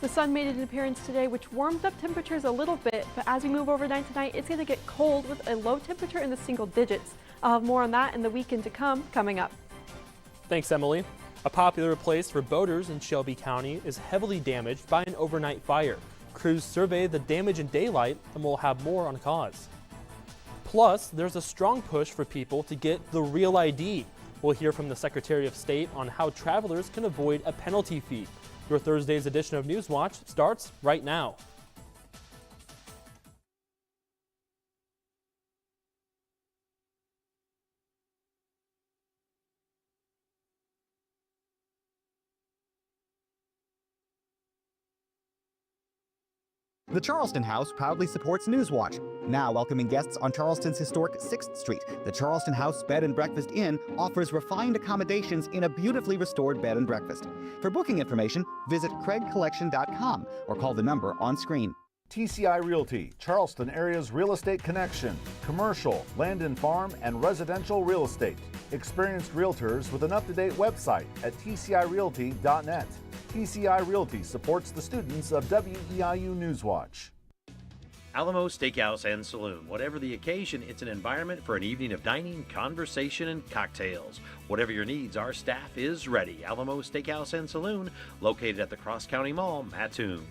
The sun made an appearance today, which warmed up temperatures a little bit, but as we move overnight tonight, it's going to get cold with a low temperature in the single digits. I'll have more on that in the weekend to come coming up. Thanks, Emily. A popular place for boaters in Shelby County is heavily damaged by an overnight fire. Crews survey the damage in daylight, and we'll have more on the cause. Plus, there's a strong push for people to get the real ID. We'll hear from the Secretary of State on how travelers can avoid a penalty fee. Your Thursday's edition of Newswatch starts right now. The Charleston House proudly supports Newswatch. Now welcoming guests on Charleston's historic 6th Street, the Charleston House Bed and Breakfast Inn offers refined accommodations in a beautifully restored bed and breakfast. For booking information, visit craigcollection.com or call the number on screen. TCI Realty, Charleston area's real estate connection. Commercial, land and farm, and residential real estate. Experienced realtors with an up-to-date website at tcirealty.net. TCI Realty supports the students of WEIU Newswatch. Alamo Steakhouse and Saloon. Whatever the occasion, it's an environment for an evening of dining, conversation, and cocktails. Whatever your needs, our staff is ready. Alamo Steakhouse and Saloon, located at the Cross County Mall, Mattoon.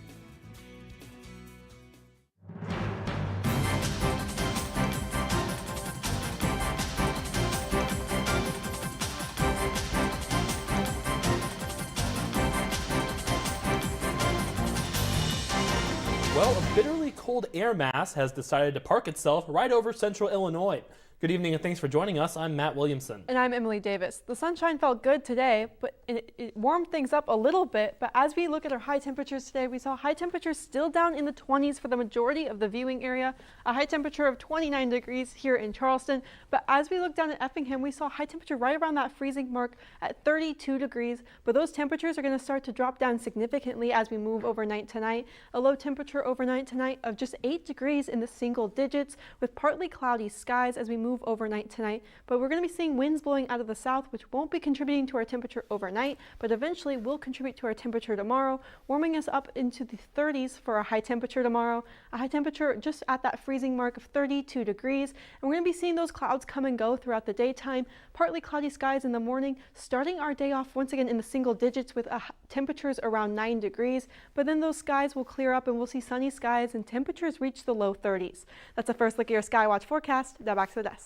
Well, a bitterly cold air mass has decided to park itself right over central Illinois. Good evening and thanks for joining us. I'm Matt Williamson. And I'm Emily Davis. The sunshine felt good today, but it warmed things up a little bit. But as we look at our high temperatures today, we saw high temperatures still down in the 20s for the majority of the viewing area. A high temperature of 29 degrees here in Charleston. But as we look down at Effingham, we saw high temperature right around that freezing mark at 32 degrees. But those temperatures are going to start to drop down significantly as we move overnight tonight. A low temperature overnight tonight of just 8 degrees in the single digits with partly cloudy skies as we move overnight tonight, but we're going to be seeing winds blowing out of the south, which won't be contributing to our temperature overnight, but eventually will contribute to our temperature tomorrow, warming us up into the 30s for a high temperature tomorrow. A high temperature just at that freezing mark of 32 degrees, and we're going to be seeing those clouds come and go throughout the daytime. Partly cloudy skies in the morning, starting our day off once again in the single digits with temperatures around 9 degrees, but then those skies will clear up and we'll see sunny skies and temperatures reach the low 30s. That's a first look at your Skywatch forecast. Now back to the desk.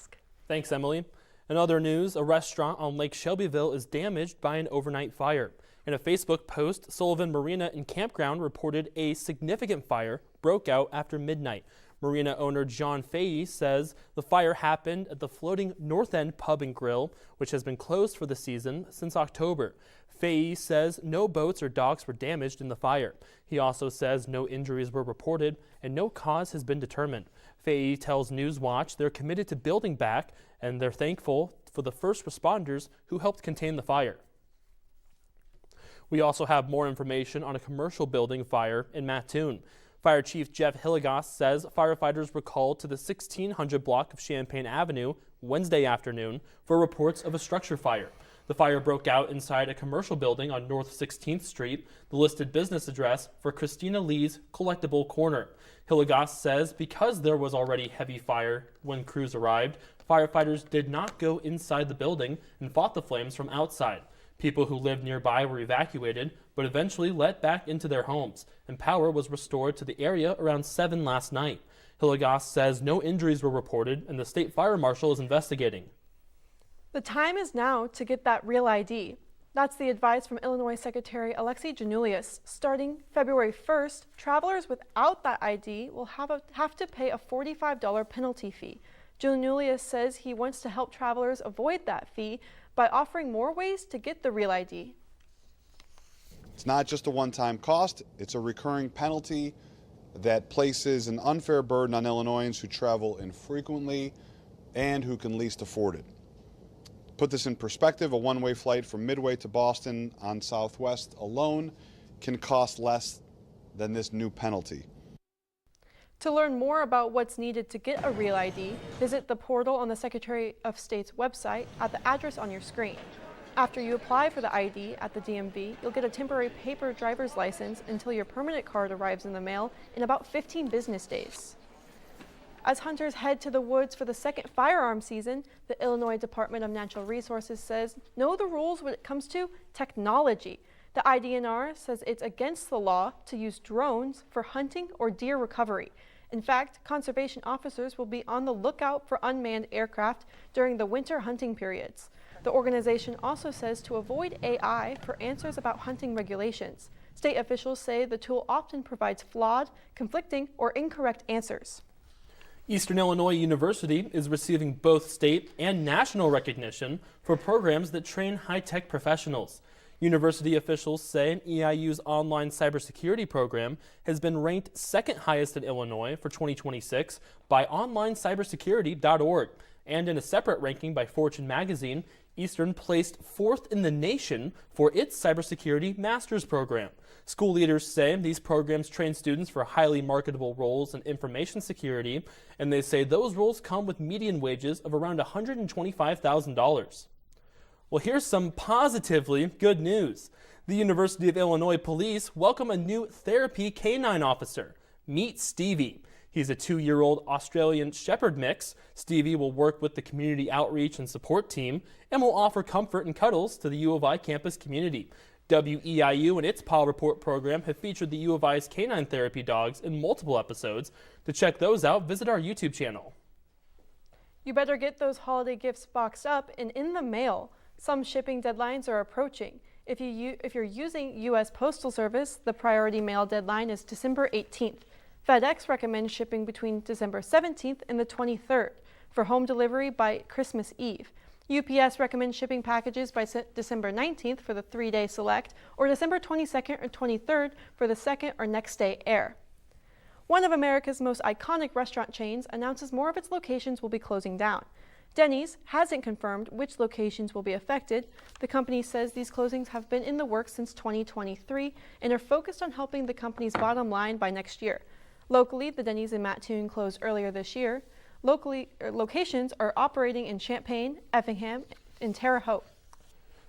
Thanks, Emily. In other news, a restaurant on Lake Shelbyville is damaged by an overnight fire. In a Facebook post, Sullivan Marina and Campground reported a significant fire broke out after midnight. Marina owner John Fahey says the fire happened at the floating North End Pub and Grill, which has been closed for the season since October. Fahey says no boats or docks were damaged in the fire. He also says no injuries were reported and no cause has been determined. Fahey tells Newswatch they're committed to building back and they're thankful for the first responders who helped contain the fire. We also have more information on a commercial building fire in Mattoon. Fire Chief Jeff Hilligoss says firefighters were called to the 1600 block of Champaign Avenue Wednesday afternoon for reports of a structure fire. The fire broke out inside a commercial building on North 16th Street, the listed business address for Christina Lee's Collectible Corner. Hilligoss says because there was already heavy fire when crews arrived, firefighters did not go inside the building and fought the flames from outside. People who lived nearby were evacuated, but eventually let back into their homes, and power was restored to the area around 7 last night. Hilligoss says no injuries were reported, and the state fire marshal is investigating. The time is now to get that real ID. That's the advice from Illinois Secretary Alexei Janulius. Starting February 1st, travelers without that ID will have to pay a $45 penalty fee. Janulius says he wants to help travelers avoid that fee by offering more ways to get the real ID. It's not just a one-time cost, it's a recurring penalty that places an unfair burden on Illinoisans who travel infrequently and who can least afford it. Put this in perspective, a one-way flight from Midway to Boston on Southwest alone can cost less than this new penalty. To learn more about what's needed to get a real ID, visit the portal on the Secretary of State's website at the address on your screen. After you apply for the ID at the DMV, you'll get a temporary paper driver's license until your permanent card arrives in the mail in about 15 business days. As hunters head to the woods for the second firearm season, the Illinois Department of Natural Resources says know the rules when it comes to technology. The IDNR says it's against the law to use drones for hunting or deer recovery. In fact, conservation officers will be on the lookout for unmanned aircraft during the winter hunting periods. The organization also says to avoid AI for answers about hunting regulations. State officials say the tool often provides flawed, conflicting, or incorrect answers. Eastern Illinois University is receiving both state and national recognition for programs that train high-tech professionals. University officials say EIU's online cybersecurity program has been ranked second highest in Illinois for 2026 by onlinecybersecurity.org. And in a separate ranking by Fortune magazine, Eastern placed fourth in the nation for its cybersecurity master's program. School leaders say these programs train students for highly marketable roles in information security, and they say those roles come with median wages of around $125,000. Well, here's some positively good news. The University of Illinois Police welcome a new therapy canine officer. Meet Stevie. He's a 2-year-old Australian Shepherd mix. Stevie will work with the community outreach and support team and will offer comfort and cuddles to the U of I campus community. WEIU and its PAW Report program have featured the U of I's canine therapy dogs in multiple episodes. To check those out, visit our YouTube channel. You better get those holiday gifts boxed up and in the mail. Some shipping deadlines are approaching. If you're using U.S. Postal Service, the priority mail deadline is December 18th. FedEx recommends shipping between December 17th and the 23rd for home delivery by Christmas Eve. UPS recommends shipping packages by December 19th for the 3-day select or December 22nd or 23rd for the second or next day air. One of America's most iconic restaurant chains announces more of its locations will be closing down. Denny's hasn't confirmed which locations will be affected. The company says these closings have been in the works since 2023 and are focused on helping the company's bottom line by next year. Locally, the Denny's in Mattoon closed earlier this year. Locations are operating in Champaign, Effingham, and Terre Haute.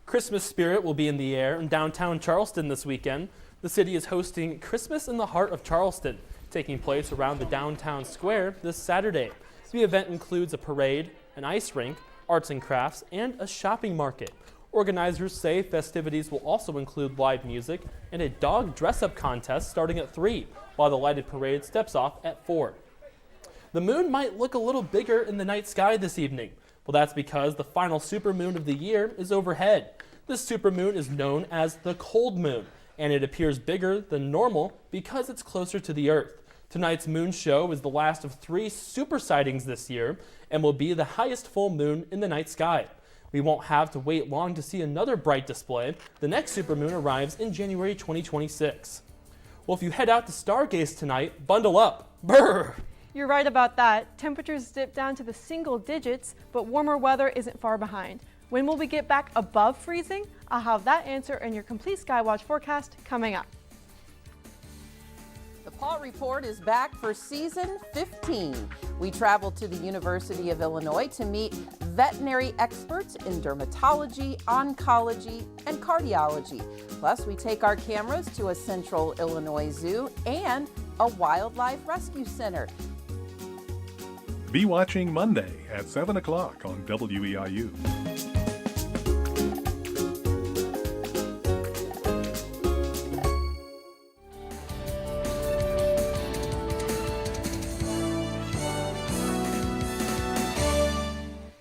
Christmas spirit will be in the air in downtown Charleston this weekend. The city is hosting Christmas in the Heart of Charleston, taking place around the downtown square this Saturday. The event includes a parade, an ice rink, arts and crafts, and a shopping market. Organizers say festivities will also include live music and a dog dress-up contest starting at 3, while the lighted parade steps off at 4. The moon might look a little bigger in the night sky this evening. Well, that's because the final supermoon of the year is overhead. This supermoon is known as the cold moon, and it appears bigger than normal because it's closer to the Earth. Tonight's moon show is the last of 3 super sightings this year and will be the highest full moon in the night sky. We won't have to wait long to see another bright display. The next supermoon arrives in January 2026. Well, if you head out to stargaze tonight, bundle up. Brr! You're right about that. Temperatures dip down to the single digits, but warmer weather isn't far behind. When will we get back above freezing? I'll have that answer in your complete Skywatch forecast coming up. The PAW Report is back for season 15. We traveled to the University of Illinois to meet veterinary experts in dermatology, oncology, and cardiology. Plus, we take our cameras to a Central Illinois zoo and a wildlife rescue center. Be watching Monday at 7 o'clock on WEIU.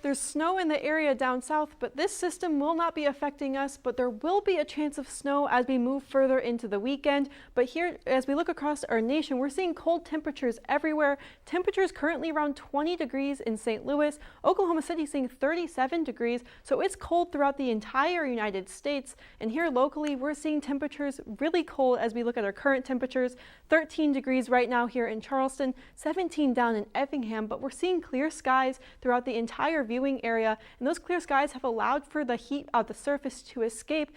There's snow in the area down south, but this system will not be affecting us, but there will be a chance of snow as we move further into the weekend. But here, as we look across our nation, we're seeing cold temperatures everywhere. Temperatures currently around 20 degrees in St. Louis. Oklahoma City seeing 37 degrees, so it's cold throughout the entire United States. And here locally, we're seeing temperatures really cold as we look at our current temperatures. 13 degrees right now here in Charleston, 17 down in Effingham, but we're seeing clear skies throughout the entire viewing viewing area, and those clear skies have allowed for the heat of the surface to escape.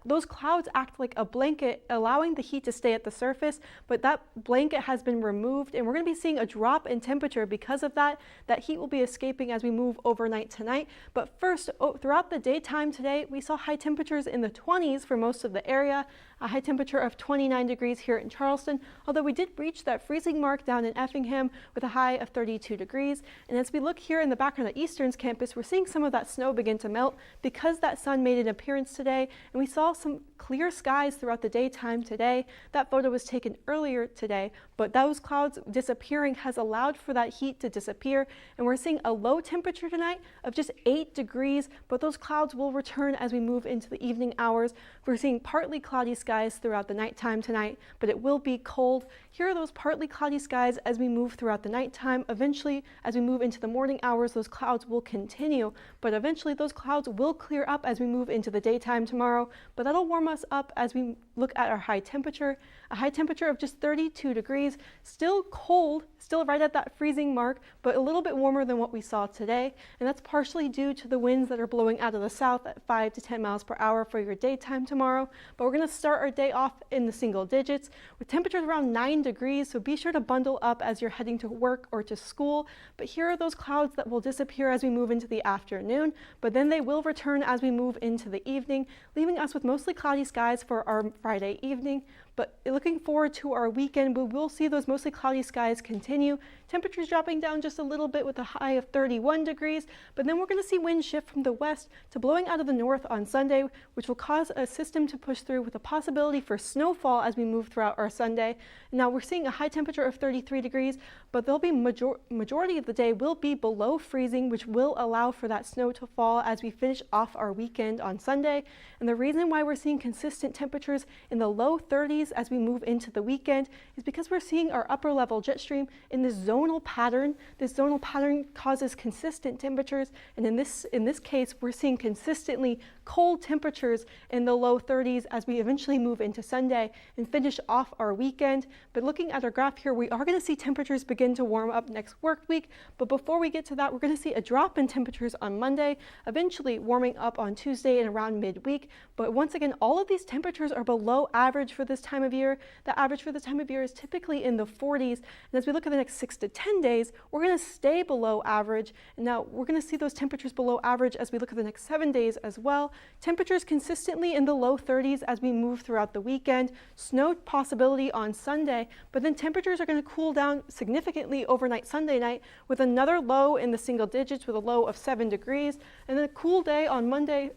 Those clouds act like a blanket, allowing the heat to stay at the surface, but that blanket has been removed, and we're going to be seeing a drop in temperature because of that. That heat will be escaping as we move overnight tonight. But first, throughout the daytime today, we saw high temperatures in the 20s for most of the area. A high temperature of 29 degrees here in Charleston, although we did reach that freezing mark down in Effingham with a high of 32 degrees. And as we look here in the background at Eastern's campus, we're seeing some of that snow begin to melt because that sun made an appearance today, and we saw some clear skies throughout the daytime today. That photo was taken earlier today, but those clouds disappearing has allowed for that heat to disappear, and we're seeing a low temperature tonight of just 8 degrees, but those clouds will return as we move into the evening hours. We're seeing partly cloudy skies throughout the nighttime tonight, but it will be cold. Here are those partly cloudy skies as we move throughout the nighttime. Eventually, as we move into the morning hours, those clouds will continue, but eventually those clouds will clear up as we move into the daytime tomorrow, but that'll warm us up as we look at our high temperature. A high temperature of just 32 degrees, still cold, still right at that freezing mark, but a little bit warmer than what we saw today, and that's partially due to the winds that are blowing out of the south at 5 to 10 miles per hour for your daytime tomorrow. But we're going to start our day off in the single digits with temperatures around 9 degrees, so be sure to bundle up as you're heading to work or to school. But here are those clouds that will disappear as we move into the afternoon, but then they will return as we move into the evening, leaving us with mostly cloudy skies for our Friday evening. But looking forward to our weekend, we will see those mostly cloudy skies continue. Temperatures dropping down just a little bit with a high of 31 degrees, but then we're going to see winds shift from the west to blowing out of the north on Sunday, which will cause a system to push through with a possibility for snowfall as we move throughout our Sunday. Now we're seeing a high temperature of 33 degrees, but there'll be majority of the day will be below freezing, which will allow for that snow to fall as we finish off our weekend on Sunday. And the reason why we're seeing consistent temperatures in the low 30s as we move into the weekend is because we're seeing our upper level jet stream in this zonal pattern. This zonal pattern causes consistent temperatures, and in this case we're seeing consistently cold temperatures in the low 30s as we eventually move into Sunday and finish off our weekend. But looking at our graph here, we are going to see temperatures begin to warm up next work week, but before we get to that, we're going to see a drop in temperatures on Monday, eventually warming up on Tuesday and around midweek. But once again, all of these temperatures are below average for this time of year. The average for this time of year is typically in the 40s, and as we look at the next 6 to 10 days, we're going to stay below average. And now we're going to see those temperatures below average as we look at the next 7 days as well. Temperatures consistently in the low 30s as we move throughout the weekend. Snow possibility on Sunday, but then temperatures are going to cool down significantly overnight Sunday night with another low in the single digits with a low of 7 degrees, and then a cold day on Monday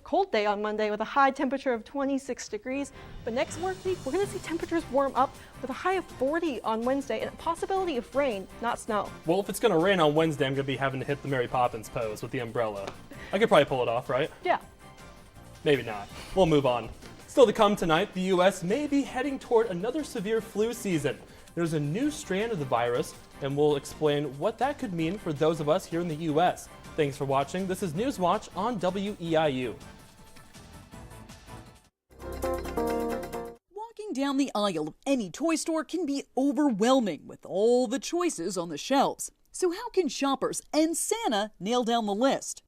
with a high temperature of 26 degrees. But next work week, we're going to see temperatures warm up with a high of 40 on Wednesday and a possibility of rain, not snow. Well, if it's going to rain on Wednesday, I'm going to be having to hit the Mary Poppins pose with the umbrella. I could probably pull it off, right? Yeah. Maybe not. We'll move on. Still to come tonight, the U.S. may be heading toward another severe flu season. There's a new strand of the virus, and we'll explain what that could mean for those of us here in the U.S. Thanks for watching. This is Newswatch on WEIU. Walking down the aisle of any toy store can be overwhelming with all the choices on the shelves. So how can shoppers and Santa nail down the list?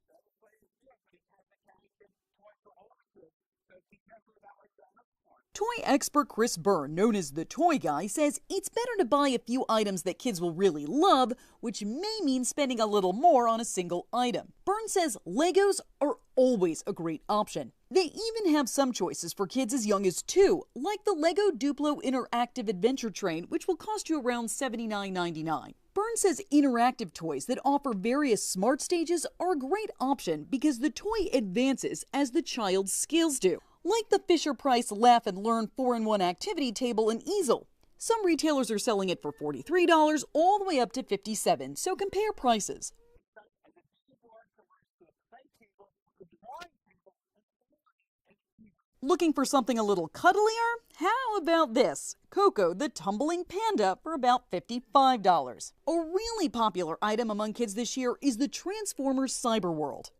Toy expert Chris Byrne, known as the Toy Guy, says it's better to buy a few items that kids will really love, which may mean spending a little more on a single item. Byrne says Legos are always a great option. They even have some choices for kids as young as 2, like the Lego Duplo Interactive Adventure Train, which will cost you around $79.99. Byrne says interactive toys that offer various smart stages are a great option because the toy advances as the child's skills do, like the Fisher-Price Laugh and Learn 4-in-1 activity table and easel. Some retailers are selling it for $43 all the way up to $57, so compare prices. Looking for something a little cuddlier? How about this? Coco the Tumbling Panda for about $55. A really popular item among kids this year is the Transformers Cyberworld.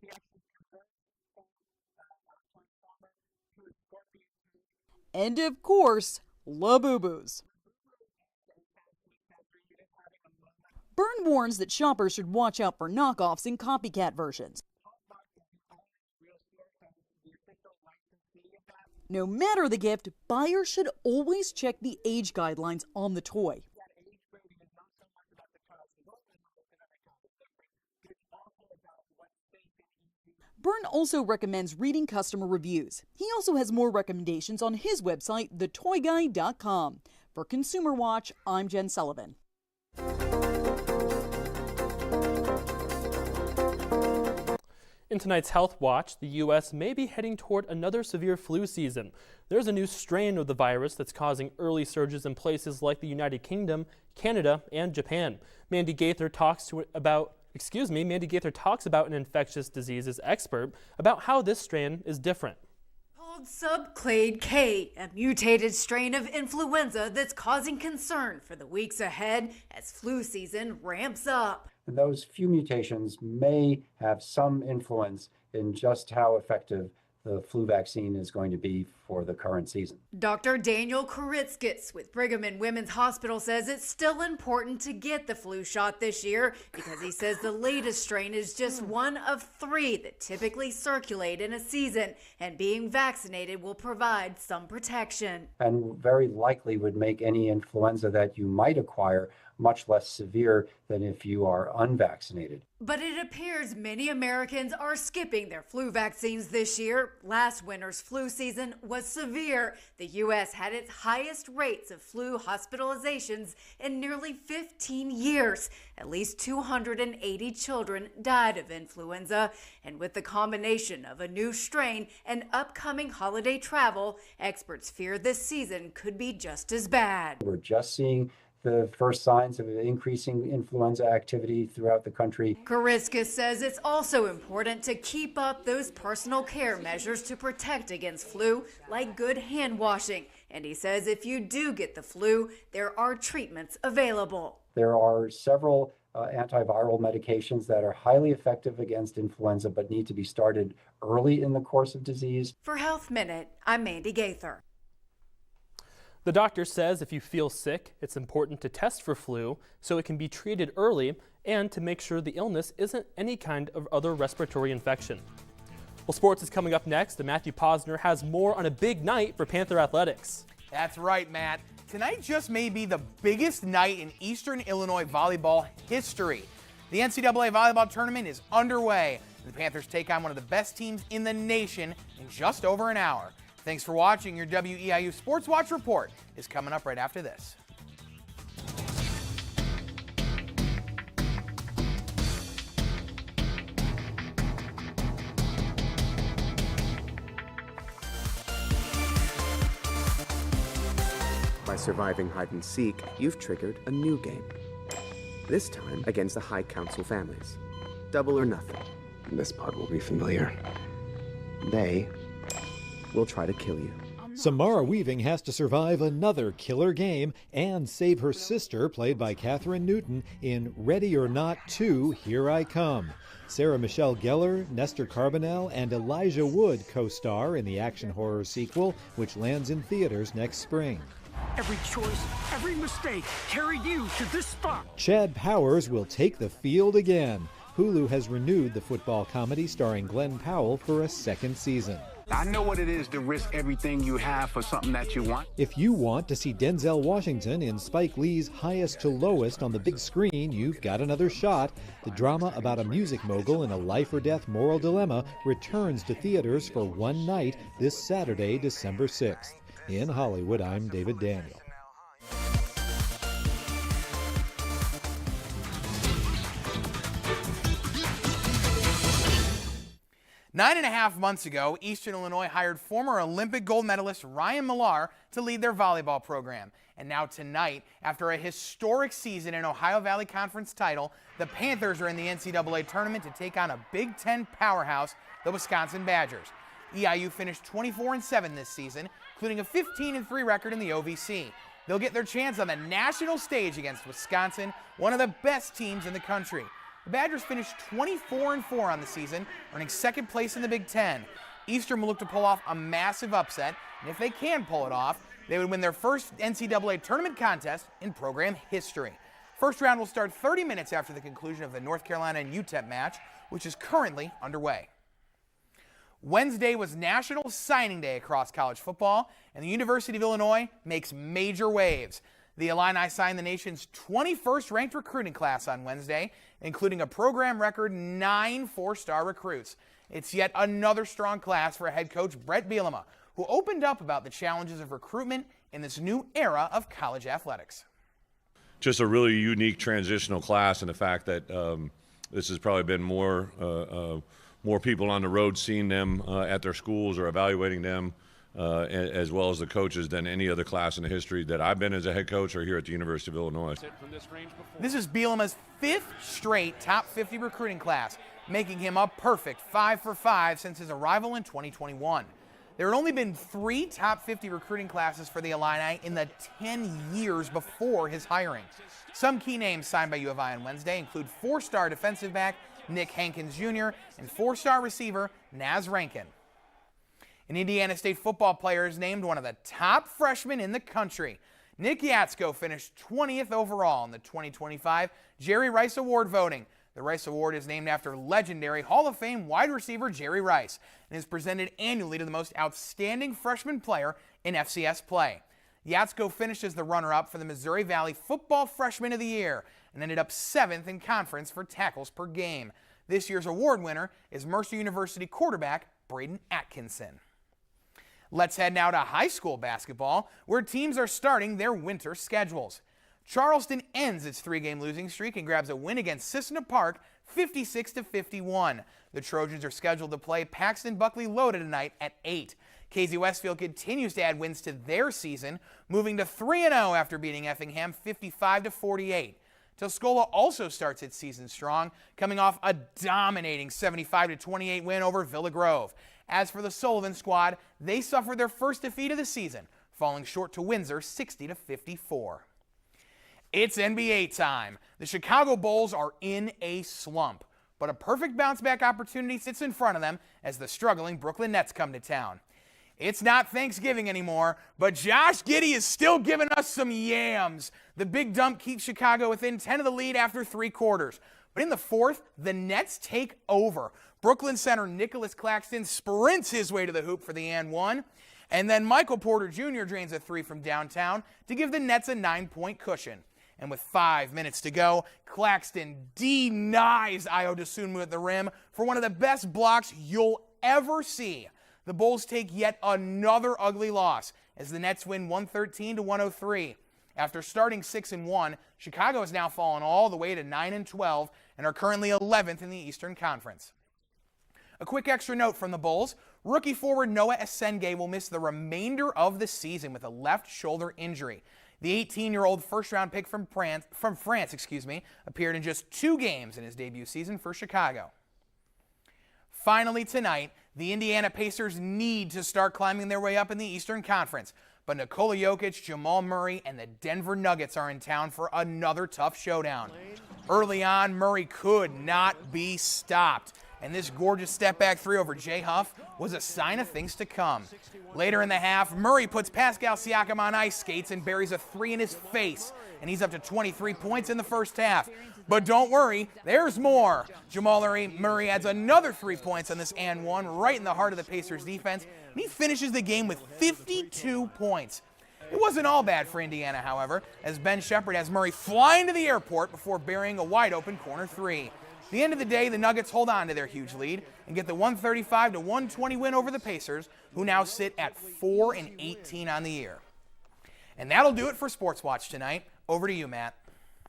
And of course, Labubus. Byrne warns that shoppers should watch out for knockoffs and copycat versions. No matter the gift, buyers should always check the age guidelines on the toy. Byrne also recommends reading customer reviews. He also has more recommendations on his website, thetoyguy.com. For Consumer Watch, I'm Jen Sullivan. In tonight's Health Watch, the U.S. may be heading toward another severe flu season. There's a new strain of the virus that's causing early surges in places like the United Kingdom, Canada, and Japan. Mandy Gaither talks about an infectious diseases expert about how this strain is different. Called subclade K, a mutated strain of influenza that's causing concern for the weeks ahead as flu season ramps up. Those few mutations may have some influence in just how effective the flu vaccine is going to be for the current season. Dr. Daniel Koritskis with Brigham and Women's Hospital says it's still important to get the flu shot this year because he says the latest strain is just one of 3 that typically circulate in a season, and being vaccinated will provide some protection. And very likely would make any influenza that you might acquire much less severe than if you are unvaccinated. But it appears many Americans are skipping their flu vaccines this year. Last winter's flu season was severe. The U.S. had its highest rates of flu hospitalizations in nearly 15 years. At least 280 children died of influenza. And with the combination of a new strain and upcoming holiday travel, experts fear this season could be just as bad. We're just seeing the first signs of increasing influenza activity throughout the country. Koritskis says it's also important to keep up those personal care measures to protect against flu, like good hand washing. And he says if you do get the flu, there are treatments available. There are several antiviral medications that are highly effective against influenza but need to be started early in the course of disease. For Health Minute, I'm Mandy Gaither. The doctor says if you feel sick, it's important to test for flu so it can be treated early and to make sure the illness isn't any kind of other respiratory infection. Well, sports is coming up next, and Matthew Posner has more on a big night for Panther Athletics. That's right, Matt. Tonight just may be the biggest night in Eastern Illinois volleyball history. The NCAA volleyball tournament is underway. The Panthers take on one of the best teams in the nation in just over an hour. Thanks for watching. Your WEIU Sports Watch report is coming up right after this. By surviving hide and seek, you've triggered a new game. This time against the High Council families. Double or nothing. This part will be familiar. They will try to kill you. Samara Weaving has to survive another killer game and save her sister, played by Katherine Newton, in Ready or Not 2, Here I Come. Sarah Michelle Gellar, Nestor Carbonell, and Elijah Wood co-star in the action horror sequel, which lands in theaters next spring. Every choice, every mistake carried you to this spot. Chad Powers will take the field again. Hulu has renewed the football comedy starring Glenn Powell for a second season. I know what it is to risk everything you have for something that you want. If you want to see Denzel Washington in Spike Lee's Highest to Lowest on the big screen, you've got another shot. The drama about a music mogul in a life or death moral dilemma returns to theaters for one night this Saturday, December 6th. In Hollywood, I'm David Daniel. 9.5 months ago, Eastern Illinois hired former Olympic gold medalist Ryan Millar to lead their volleyball program. And now tonight, after a historic season in Ohio Valley Conference title, the Panthers are in the NCAA tournament to take on a Big Ten powerhouse, the Wisconsin Badgers. EIU finished 24-7 this season, including a 15-3 record in the OVC. They'll get their chance on the national stage against Wisconsin, one of the best teams in the country. The Badgers finished 24-4 on the season, earning second place in the Big Ten. Eastern will look to pull off a massive upset, and if they can pull it off, they would win their first NCAA tournament contest in program history. First round will start 30 minutes after the conclusion of the North Carolina and UTEP match, which is currently underway. Wednesday was National Signing Day across college football, and the University of Illinois makes major waves. The Illini signed the nation's 21st ranked recruiting class on Wednesday, including a program record 9 four-star recruits. It's yet another strong class for head coach Brett Bielema, who opened up about the challenges of recruitment in this new era of college athletics. Just a really unique transitional class, and the fact that this has probably been more people on the road seeing them at their schools or evaluating them, as well as the coaches, than any other class in the history that I've been as a head coach or here at the University of Illinois. This is Bielema's 5th straight top 50 recruiting class, making him a perfect 5 for 5 since his arrival in 2021. There had only been 3 top 50 recruiting classes for the Illini in the 10 years before his hiring. Some key names signed by U of I on Wednesday include 4-star defensive back Nick Hankins Jr. and 4-star receiver Naz Rankin. An Indiana State football player is named one of the top freshmen in the country. Nick Yatsko finished 20th overall in the 2025 Jerry Rice Award voting. The Rice Award is named after legendary Hall of Fame wide receiver Jerry Rice and is presented annually to the most outstanding freshman player in FCS play. Yatsko finished as the runner-up for the Missouri Valley Football Freshman of the Year and ended up 7th in conference for tackles per game. This year's award winner is Mercer University quarterback Braden Atkinson. Let's head now to high school basketball, where teams are starting their winter schedules. Charleston ends its 3-game losing streak and grabs a win against Sisseton Park 56-51. The Trojans are scheduled to play Paxton Buckley Loda tonight at 8. KZ Westfield continues to add wins to their season, moving to 3-0 after beating Effingham 55-48. Tuscola also starts its season strong, coming off a dominating 75-28 win over Villa Grove. As for the Sullivan squad, they suffered their first defeat of the season, falling short to Windsor 60-54. It's NBA time. The Chicago Bulls are in a slump, but a perfect bounce-back opportunity sits in front of them as the struggling Brooklyn Nets come to town. It's not Thanksgiving anymore, but Josh Giddey is still giving us some yams. The big dump keeps Chicago within 10 of the lead after 3 quarters. But in the 4th, the Nets take over. Brooklyn center Nicholas Claxton sprints his way to the hoop for the and one. And then Michael Porter Jr. drains a 3 from downtown to give the Nets a 9-point cushion. And with 5 minutes to go, Claxton denies Ayo Dosunmu at the rim for one of the best blocks you'll ever see. The Bulls take yet another ugly loss as the Nets win 113-103. After starting 6-1, Chicago has now fallen all the way to 9-12 and are currently 11th in the Eastern Conference. A quick extra note from the Bulls. Rookie forward Noah Esenge will miss the remainder of the season with a left shoulder injury. The 18-year-old first-round pick from France, appeared in just 2 games in his debut season for Chicago. Finally tonight, the Indiana Pacers need to start climbing their way up in the Eastern Conference. But Nikola Jokic, Jamal Murray, and the Denver Nuggets are in town for another tough showdown. Early on, Murray could not be stopped, and this gorgeous step-back 3 over Jay Huff was a sign of things to come. Later in the half, Murray puts Pascal Siakam on ice skates and buries a 3 in his face, and he's up to 23 points in the first half. But don't worry, there's more. Jamal Murray adds another 3 points on this and one right in the heart of the Pacers defense, and he finishes the game with 52 points. It wasn't all bad for Indiana, however, as Ben Shepherd has Murray flying to the airport before burying a wide-open corner 3. At the end of the day, the Nuggets hold on to their huge lead and get the 135-120 win over the Pacers, who now sit at 4-18 on the year. And that'll do it for Sports Watch tonight. Over to you, Matt.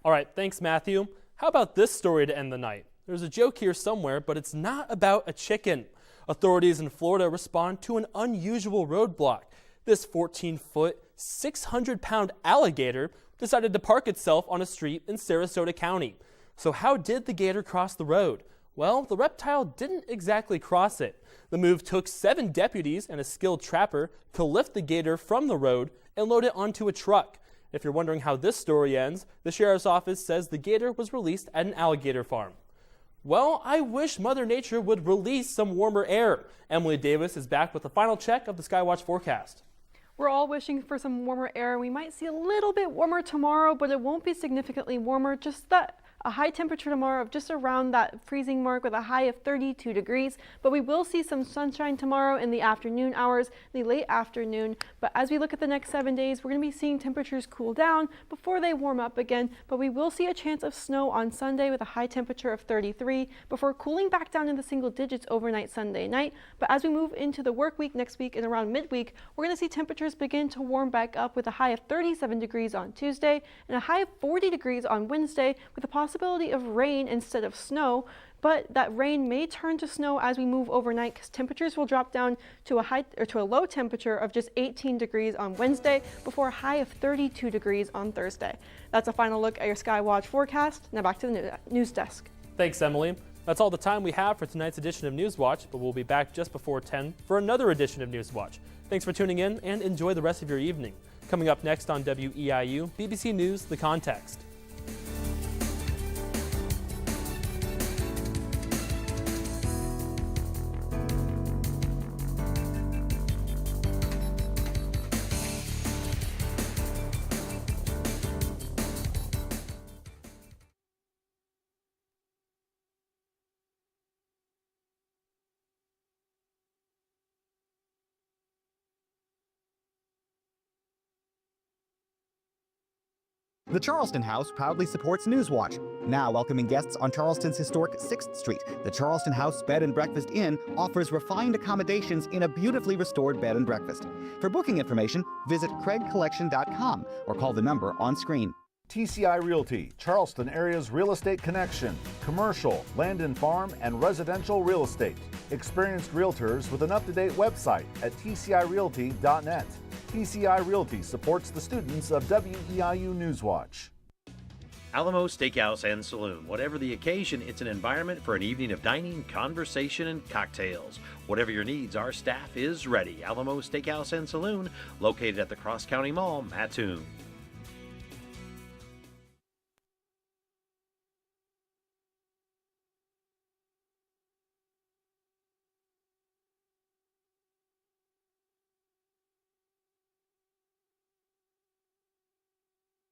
All right, thanks, Matthew. How about this story to end the night? There's a joke here somewhere, but it's not about a chicken. Authorities in Florida respond to an unusual roadblock. This 14-foot, 600-pound alligator decided to park itself on a street in Sarasota County. So how did the gator cross the road? Well, the reptile didn't exactly cross it. The move took 7 deputies and a skilled trapper to lift the gator from the road and load it onto a truck. If you're wondering how this story ends, the sheriff's office says the gator was released at an alligator farm. Well, I wish Mother Nature would release some warmer air. Emily Davis is back with a final check of the Skywatch forecast. We're all wishing for some warmer air. We might see a little bit warmer tomorrow, but it won't be significantly warmer, just that A high temperature tomorrow of just around that freezing mark with a high of 32 degrees, but we will see some sunshine tomorrow in the afternoon hours, the late afternoon. But as we look at the next 7 days, we're going to be seeing temperatures cool down before they warm up again, but we will see a chance of snow on Sunday with a high temperature of 33 before cooling back down in the single digits overnight Sunday night. But as we move into the work week next week and around midweek, we're going to see temperatures begin to warm back up with a high of 37 degrees on Tuesday and a high of 40 degrees on Wednesday with a possibility of rain instead of snow. But that rain may turn to snow as we move overnight because temperatures will drop down to a low temperature of just 18 degrees on Wednesday before a high of 32 degrees on Thursday. That's a final look at your Skywatch forecast. Now back to the news desk. Thanks, Emily. That's all the time we have for tonight's edition of Newswatch, but we'll be back just before 10 for another edition of Newswatch. Thanks for tuning in and enjoy the rest of your evening. Coming up next on WEIU, BBC News, The Context. The Charleston House proudly supports Newswatch. Now welcoming guests on Charleston's historic 6th Street, the Charleston House Bed and Breakfast Inn offers refined accommodations in a beautifully restored bed and breakfast. For booking information, visit craigcollection.com or call the number on screen. TCI Realty, Charleston area's real estate connection. Commercial, land and farm, and residential real estate. Experienced realtors with an up-to-date website at tcirealty.net. TCI Realty supports the students of WEIU Newswatch. Alamo Steakhouse and Saloon. Whatever the occasion, it's an environment for an evening of dining, conversation, and cocktails. Whatever your needs, our staff is ready. Alamo Steakhouse and Saloon, located at the Cross County Mall, Mattoon.